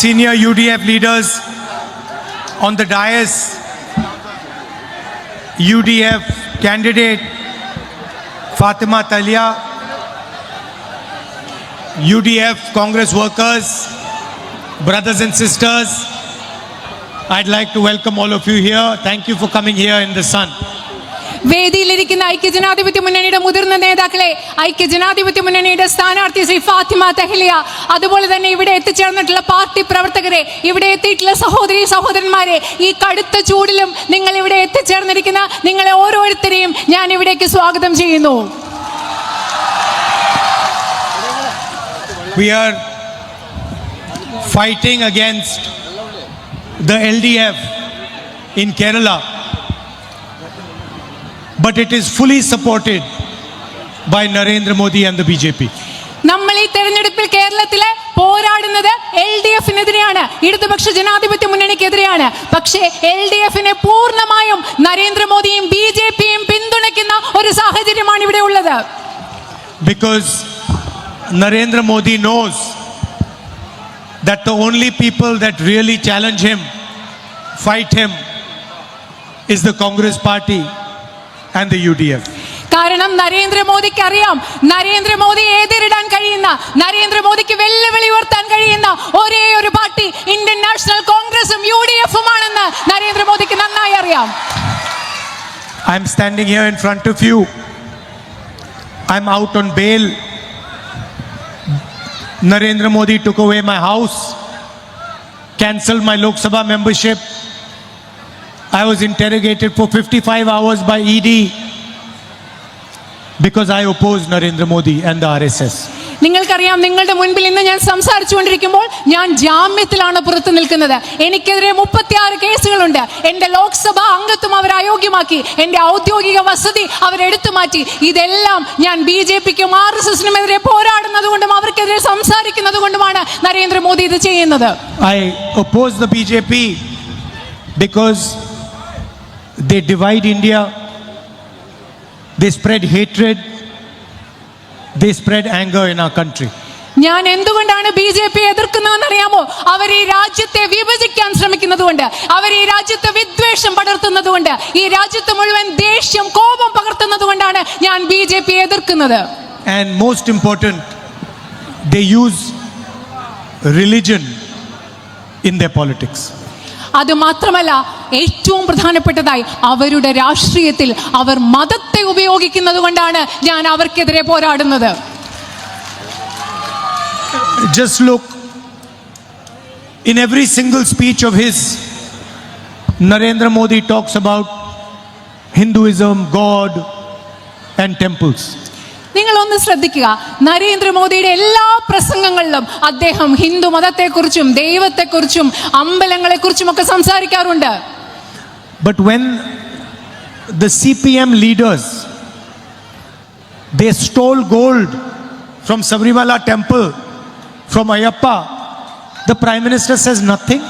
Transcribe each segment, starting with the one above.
senior UDF leaders on the dais, UDF candidate Fatima Talia, UDF Congress workers, brothers and sisters, I'd like to welcome all of you here. Thank you for coming here in the sun. വേദിയിലിരിക്കുന്ന ഐക്യജനാധിപത്യ മുന്നണിയുടെ മുതിർന്ന നേതാക്കളെ, ഐക്യജനാധിപത്യ മുന്നണിയുടെ സ്ഥാനാർത്ഥി ശ്രീ ഫാത്തിമ തഹ്ലിയ, അതുപോലെ തന്നെ ഇവിടെ എത്തിച്ചേർന്നിട്ടുള്ള party പ്രവർത്തകരെ, ഇവിടെ എത്തിയിട്ടുള്ള സഹോദരി സഹോദരന്മാരെ, ഈ കടുത്ത ചൂടിലും നിങ്ങൾ ഇവിടെ എത്തിച്ചേർന്നിരിക്കുന്ന നിങ്ങളെ ഓരോരുത്തരെയും ഞാൻ ഇവിടേക്ക് സ്വാഗതം ചെയ്യുന്നു. We are fighting against the LDF in Kerala, but it is fully supported by Narendra Modi and the BJP. നമ്മൾ ഈ തെരഞ്ഞെടുപ്പിൽ കേരളത്തിലെ പോരാടുന്നത് LDF-നെതിരെയാണ്, ഇടതുപക്ഷ ജനാധിപത്യ മുന്നണിക്കെതിരെയാണ്. പക്ഷേ LDF-നെ പൂർണ്ണമായും നരേന്ദ്രമോദിയും BJP-യും പിന്തുണയ്ക്കുന്ന ഒരു സാഹചര്യമാണ് ഇവിടെ ഉള്ളത്. Because Narendra Modi knows that the only people that really challenge him, fight him, is the Congress party and the UDF. കാരണം നരേന്ദ്രമോദിക്ക് അറിയാം, നരേന്ദ്രമോദി എതിരിടാൻ കഴിയുന്ന, നരേന്ദ്രമോദിക്ക് വെല്ലുവിളി ഉയർത്താൻ കഴിയുന്ന ഒരേ ഒരു പാർട്ടി ഇന്ത്യൻ നാഷണൽ കോൺഗ്രസും UDF-ഉമാണെന്ന് നരേന്ദ്രമോദിക്ക് നന്നായി അറിയാം. I'm standing here in front of you. I'm out on bail. Narendra Modi took away my house, cancelled my Lok Sabha membership. I was interrogated for 55 hours by ED because I opposed Narendra Modi and the RSS. നിങ്ങൾക്കറിയാം, നിങ്ങളുടെ മുൻപിൽ ഇന്ന് ഞാൻ സംസാരിച്ചുകൊണ്ടിരിക്കുമ്പോൾ ഞാൻ ജാമ്യത്തിലാണ് പുറത്തു നിൽക്കുന്നത്. എനിക്കെതിരെ 36 കേസുകളുണ്ട്. എൻ്റെ ലോക്സഭാ അംഗത്വം അവർ അയോഗ്യമാക്കി, എൻ്റെ ഔദ്യോഗിക വസതി അവരെടുത്തു മാറ്റി. ഇതെല്ലാം ഞാൻ BJP-ക്കും RSS-നും എതിരെ പോരാടുന്നത് കൊണ്ടും അവർക്കെതിരെ സംസാരിക്കുന്നത് കൊണ്ടുമാണ് നരേന്ദ്രമോദി ഇത് ചെയ്യുന്നത്. I oppose the BJP because they divide India, they spread hatred, they spread anger in our country. ഞാൻ എന്തുകൊണ്ടാണ് BJP എതിർക്കുന്നതെന്ന് അറിയാമോ? അവർ ഈ രാജ്യത്തെ വിഭജിക്കാൻ ശ്രമിക്കുന്നതുകൊണ്ട്, അവർ ഈ രാജ്യത്തെ വിദ്വേഷം പടർത്തുന്നതുകൊണ്ട്, ഈ രാജ്യത്ത് മുഴുവൻ ദേഷ്യം കോപം പകർത്തുന്നതുകൊണ്ടാണ് ഞാൻ BJP എതിർക്കുന്നത്. And most important, they use religion in their politics. അത് മാത്രമല്ല, ഏറ്റവും പ്രധാനപ്പെട്ടതായി അവരുടെ രാഷ്ട്രീയത്തിൽ അവർ മതത്തെ ഉപയോഗിക്കുന്നത് കൊണ്ടാണ് ഞാൻ അവർക്കെതിരെ പോരാടുന്നത്. Just look, in every single speech of his, Narendra Modi talks about Hinduism, God and temples. നിങ്ങളൊന്ന് ശ്രദ്ധിക്കുക, നരേന്ദ്രമോദിയുടെ എല്ലാ പ്രസംഗങ്ങളിലും അദ്ദേഹം ഹിന്ദു മതത്തെക്കുറിച്ചും ദൈവത്തെക്കുറിച്ചും അമ്പലങ്ങളെക്കുറിച്ചും ഒക്കെ സംസാരിക്കാറുണ്ട്. But when the CPM leaders, they stole gold from Sabarimala temple, from Ayyappa, the Prime Minister says nothing.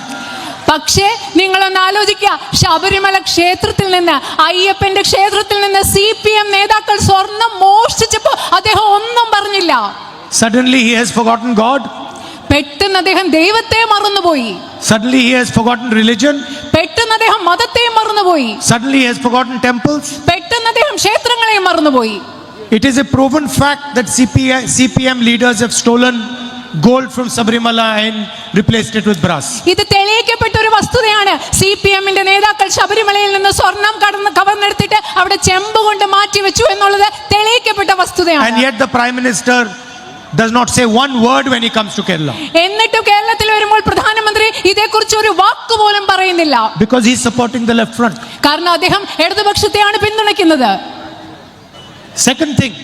പക്ഷേ നിങ്ങളൊന്ന് ആലോചിക്കുക, ശബരിമല ക്ഷേത്രത്തിൽ നിന്ന്, അയ്യപ്പന്റെ ക്ഷേത്രത്തിൽ നിന്ന് CPM നേതാക്കൾ സ്വർണം മോഷ്ടിച്ചപ്പോൾ അദ്ദേഹം ഒന്നും പറഞ്ഞില്ല. Suddenly he has forgotten God. പെട്ടെന്ന് അദ്ദേഹം ദൈവത്തെ മറന്നുപോയി. Suddenly he has forgotten religion. പെട്ടെന്ന് അദ്ദേഹം മതത്തെ മറന്നുപോയി. Suddenly he has forgotten temples. പെട്ടെന്ന് അദ്ദേഹം ക്ഷേത്രങ്ങളെ മറന്നുപോയി. It is a proven fact that CPM leaders have stolen gold from Sabarimala and replaced it with brass. ഇത് തെളിയിക്കപ്പെട്ട ഒരു വസ്തുതയാണ്. CPM-ന്റെ നേതാക്കൾ ശബരിമലയിൽ നിന്ന് സ്വർണം കവർന്നെടുത്തിട്ട് അവിടെ ചെമ്പ് കൊണ്ട് മാറ്റി വെച്ചു എന്നുള്ളത് തെളിയിക്കപ്പെട്ട വസ്തുതയാണ്. And yet the Prime Minister does not say one word when he comes to Kerala. എന്നിട്ടും കേരളത്തിൽ വരുമ്പോൾ പ്രധാനമന്ത്രി ഇതേക്കുറിച്ച് ഒരു വാക്ക് പോലും പറയുന്നില്ല. Because he is supporting the left front. കാരണം അദ്ദേഹം ഇടതുപക്ഷത്തെയാണ് പിന്തുണയ്ക്കുന്നത്. Second thing,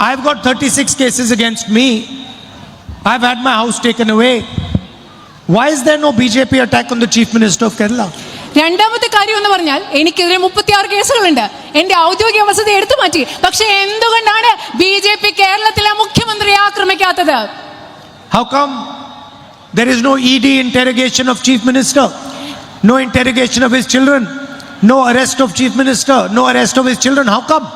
I've got 36 cases against me. I've had my house taken away. Why is there no BJP attack on the Chief Minister of Kerala? രണ്ടാമത്തെ കാര്യം എന്ന് പറഞ്ഞാൽ, എനിക്കെതിരെ 36 കേസുകളുണ്ട്, എന്റെ ഔദ്യോഗിക വസതി എടുത്തു മാറ്റി. പക്ഷേ എന്തുകൊണ്ടാണ് BJP കേരളത്തിലെ മുഖ്യമന്ത്രിയെ ആക്രമിക്കാത്തത്? How come there is no ED interrogation of Chief Minister? No interrogation of his children? No arrest of Chief Minister? No arrest of his children? How come?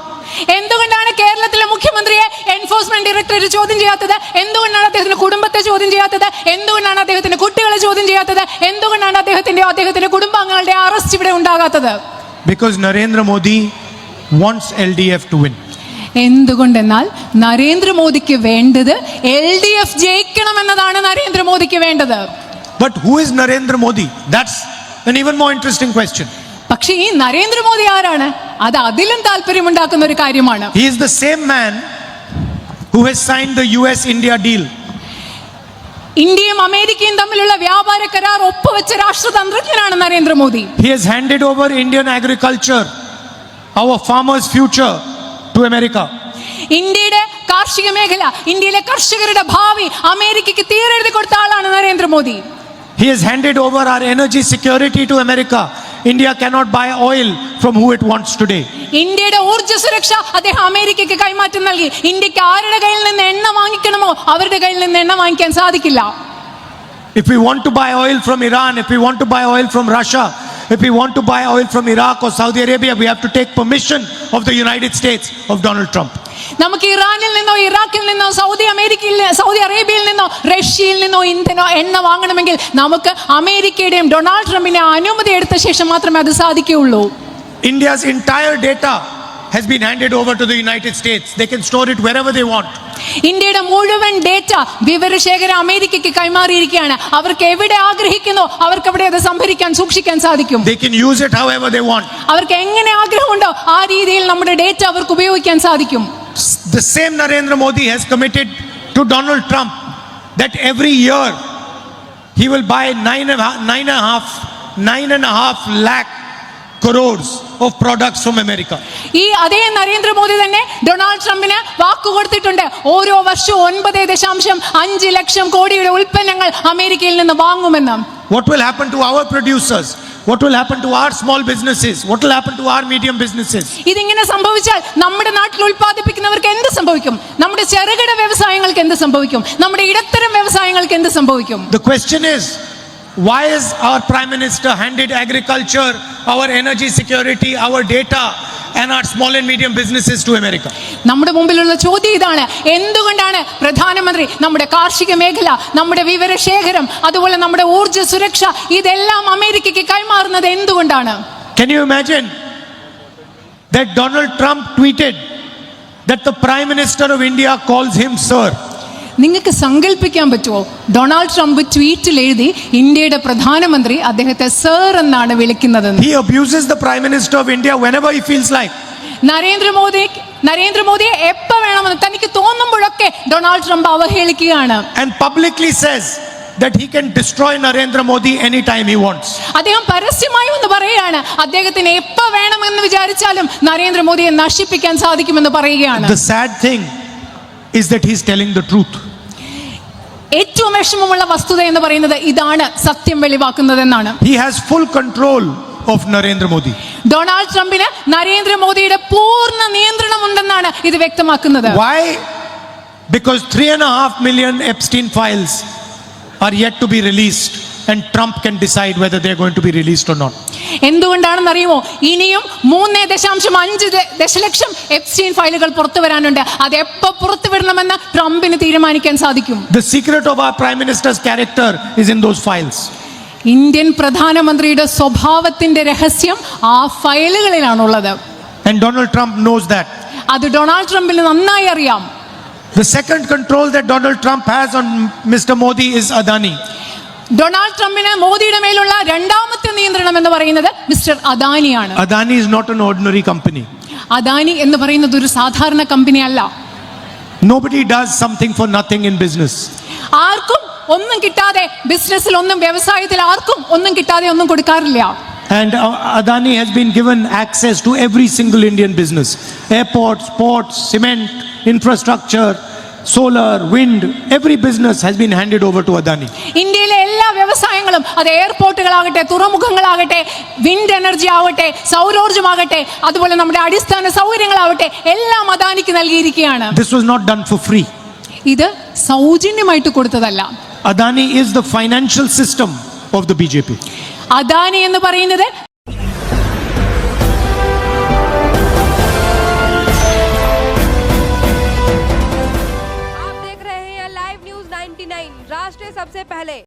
എന്തുകൊണ്ടാണ് കേരളത്തിലെ മുഖ്യമന്ത്രിയെ എൻഫോഴ്സ്മെന്റ് ഡയറക്ടറേറ്റ് ചോദ്യം ചെയ്യാത്തത്? എന്തുകൊണ്ടാണ് അദ്ദേഹത്തിന്റെ കുടുംബത്തെ ചോദ്യം ചെയ്യാത്തത്? എന്തുകൊണ്ടാണ് അദ്ദേഹത്തിന്റെ കുട്ടികളെ ചോദ്യം ചെയ്യാത്തത്? എന്തുകൊണ്ടാണ് അദ്ദേഹത്തിന്റെ കുടുംബാംഗങ്ങളുടെ അറസ്റ്റ് ഇവിടെ ഉണ്ടാകാത്തത്? Because Narendra Modi wants LDF to win. എന്തുകൊണ്ടെന്നാൽ നരേന്ദ്രമോദിക്ക് വേണ്ടത് LDF ജയിക്കണമെന്നതാണ് നരേന്ദ്രമോദിക്ക് വേണ്ടത്. But who is Narendra Modi? That's an even more interesting question. പക്ഷേ ഈ നരേന്ദ്രമോദി ആരാണ്? അത് അതിലും താല്പര്യമുണ്ടാക്കുന്ന ഒരു കാര്യമാണ്. He is the same man who has signed the US-India deal. ഇന്ത്യയും അമേരിക്കയും തമ്മിലുള്ള വ്യാപാര കരാർ ഒപ്പുവെച്ച രാഷ്ട്രതന്ത്രജ്ഞനാണ് Narendra Modi. He has handed over Indian agriculture, our farmers' future, to America. ഇന്ത്യയുടെ കാർഷിക മേഖല, ഇന്ത്യയിലെ കർഷകരുടെ ഭാവി അമേരിക്കയ്ക്ക് തീരെഴുതി കൊടുത്ത ആളാണ് Narendra Modi. He has handed over our energy security to America. India cannot buy oil from who it wants today. ഇന്ത്യയുടെ ഊർജ്ജ സുരക്ഷ അദ്ദേഹം അമേരിക്കയ്ക്ക് കൈമാറ്റം നൽകി. ഇന്ത്യക്ക് ആരുടെ കയ്യിൽ നിന്ന് എണ്ണ വാങ്ങിക്കണമോ അവരുടെ കയ്യിൽ നിന്ന് എണ്ണ വാങ്ങിക്കാൻ സാധിക്കില്ല. If we want to buy oil from Iran, if we want to buy oil from Russia, if we want to buy oil from Iraq or Saudi Arabia, we have to take permission of the United States of Donald Trump. നമുക്ക് ഇറാനിൽ നിന്നോ ഇറാഖിൽ നിന്നോ Saudi അറേബ്യയിൽ നിന്നോ റഷ്യയിൽ നിന്നോ എണ്ണ വാങ്ങണമെങ്കിൽ നമുക്ക് അമേരിക്കയുടെയും ഡൊണാൾഡ് ട്രംപിന്റെ അനുമതി എടുത്ത ശേഷം മാത്രമേ അത് സാധിക്കുകയുള്ളൂ. India's entire data has been handed over to the United States. They can store it wherever they want. ഇന്ത്യയുടെ മുഴുവൻ ഡേറ്റ വിവരശേഖരം അമേരിക്കയ്ക്ക് കൈമാറിയിരിക്കുകയാണ്. അവർക്ക് എവിടെ ആഗ്രഹിക്കുന്നോ അവർക്ക് അവിടെ അത് സംഭരിക്കാൻ സൂക്ഷിക്കാൻ സാധിക്കും. They can use it however they want. അവർക്ക് എങ്ങനെ ആഗ്രഹമുണ്ടോ ആ രീതിയിൽ നമ്മുടെ ഡേറ്റ അവർക്ക് ഉപയോഗിക്കാൻ സാധിക്കും. The same Narendra Modi has committed to Donald Trump that every year he will buy 9.5 lakh crores of products from America. ഈ അതേ നരേന്ദ്രമോദി തന്നെ ഡൊണാൾഡ് ട്രംപിന് വാക്കു കൊടുത്തിട്ടുണ്ട്. ഓരോ വർഷവും 9.5 ലക്ഷം കോടിയുടെ ഉൽപ്പന്നങ്ങൾ അമേരിക്കയിൽ നിന്ന് വാങ്ങുമെന്ന്. What will happen to our producers? What will happen to our small businesses? What will happen to our medium businesses? ഇതിങ്ങനെ സംഭവിച്ചാൽ നമ്മുടെ നാട്ടിൽ ഉൽപ്പാദിപ്പിക്കുന്നവർക്ക് എന്ത് സംഭവിക്കും? നമ്മുടെ ചെറുകിട വ്യവസായങ്ങൾക്ക് എന്ത് സംഭവിക്കും? നമ്മുടെ ഇടത്തരം വ്യവസായങ്ങൾക്ക് എന്ത് സംഭവിക്കും? The question is, why is our Prime Minister handed agriculture, our energy security, our data and our small and medium businesses to America? നമ്മുടെ മുമ്പിലുള്ള ചോദ്യം ഇതാണ്. എന്തുകൊണ്ടാണ് പ്രധാനമന്ത്രി നമ്മുടെ കാർഷിക മേഖല, നമ്മുടെ വിവരശേഖരം, അതുപോലെ നമ്മുടെ ഊർജ്ജ സുരക്ഷ ഇതെല്ലാം അമേരിക്കയ്ക്ക് കൈമാറുന്നത് എന്തുകൊണ്ടാണ്? Can you imagine that Donald Trump tweeted that the Prime Minister of India calls him sir? നിങ്ങൾക്ക് സങ്കല്പിക്കാൻ പറ്റുമോ? ഡൊണാൾഡ് ട്രംപ് ട്വീറ്റിൽ എഴുതി ഇന്ത്യയുടെ പ്രധാനമന്ത്രി അദ്ദേഹത്തെ സർ എന്നാണ് വിളിക്കുന്നതെന്ന്. He abuses the Prime Minister of India whenever he feels like. നരേന്ദ്രമോദിയെ എപ്പോ വേണമെന്ന് തനിക്ക് തോന്നുമ്പോഴൊക്കെ ഡൊണാൾഡ് ട്രംപ് അവഹേളിക്കുകയാണ്. And publicly says that he can destroy Narendra Modi anytime he wants. അദ്ദേഹം പരസ്യമായി ഒന്ന് പറയുകയാണ് അദ്ദേഹത്തിന് എപ്പോ വേണമെന്ന് വിചാരിച്ചാലും നരേന്ദ്രമോദിയെ നശിപ്പിക്കാൻ സാധിക്കുമെന്ന് പറയുകയാണ്. The sad thing is that he's telling the truth. ഏറ്റവും വിഷമമുള്ള വസ്തുത എന്ന് പറയുന്നത് ഇതാണ്, സത്യം വെളിവാക്കുന്നതെന്നാണ്. He has full control of Narendra Modi. Donald ട്രംപിന് നരേന്ദ്രമോദിയുടെ പൂർണ്ണ നിയന്ത്രണം ഉണ്ടെന്നാണ് ഇത് വ്യക്തമാക്കുന്നത്. Why? Because 3.5 million Epstein files are yet to be released and Trump can decide whether they're going to be released or not. എന്തുകൊണ്ടാണെന്ന് അറിയുമോ? ഇനിയും 3.5 ദശലക്ഷം എപ്സ്റ്റീൻ ഫയലുകൾ പുറത്തു വരാനുണ്ട്. അത് എപ്പോൾ പുറത്തു വരണമെന്ന് ട്രംപിന് തീരുമാനിക്കാൻ സാധിക്കും. The secret of our Prime Minister's character is in those files. Indian പ്രധാനമന്ത്രിയുടെ സ്വഭാവത്തിന്റെ രഹസ്യം ആ ഫയലുകളിലാണുള്ളത്. And Donald Trump knows that. അത് ഡൊണാൾഡ് ട്രംപിന് നന്നായി അറിയാം. The second control that Donald Trump has on Mr. Modi is Adani. Donald ട്രംപിന് മോദിയുടെ മേലുള്ള രണ്ടാമത്തെ നിയന്ത്രണം എന്ന് പറയുന്നത് മിസ്റ്റർ അദാനിയാണ്. Adani is not an ordinary company. Adani എന്ന് പറയുന്നത് ഒരു സാധാരണ കമ്പനി അല്ല. Nobody does something for nothing in business. ആർക്കും ഒന്നും കിട്ടാതെ ബിസിനസ്സിൽ ഒന്നും, വ്യവസായത്തിൽ ആർക്കും ഒന്നും കിട്ടാതെ ഒന്നും കൊടുക്കാറില്ല. And Adani has been given access to every single Indian business. Airports, ports, cement, infrastructure, solar, wind, every business has been handed over to Adani. ഇന്ത്യയിലെ എല്ലാ വ്യവസായങ്ങളും, അത് എയർപോർട്ടുകളാകട്ടെ, തുറമുഖങ്ങളാകട്ടെ, വിൻഡ് എനർജി ആവട്ടെ, സൗരോർജ്ജമാകട്ടെ, അതുപോലെ നമ്മുടെ അടിസ്ഥാന സൗകര്യങ്ങളാവട്ടെ, എല്ലാം അദാനിക്ക് നൽകിയിരിക്കുകയാണ്. This was not done for free. ഇത് സൗജന്യമായിട്ട് കൊടുത്തതല്ല. Adani is the financial system of the BJP. Adani എന്ന് പറയുന്നത് 99 राष्ट्र सबसे पहले।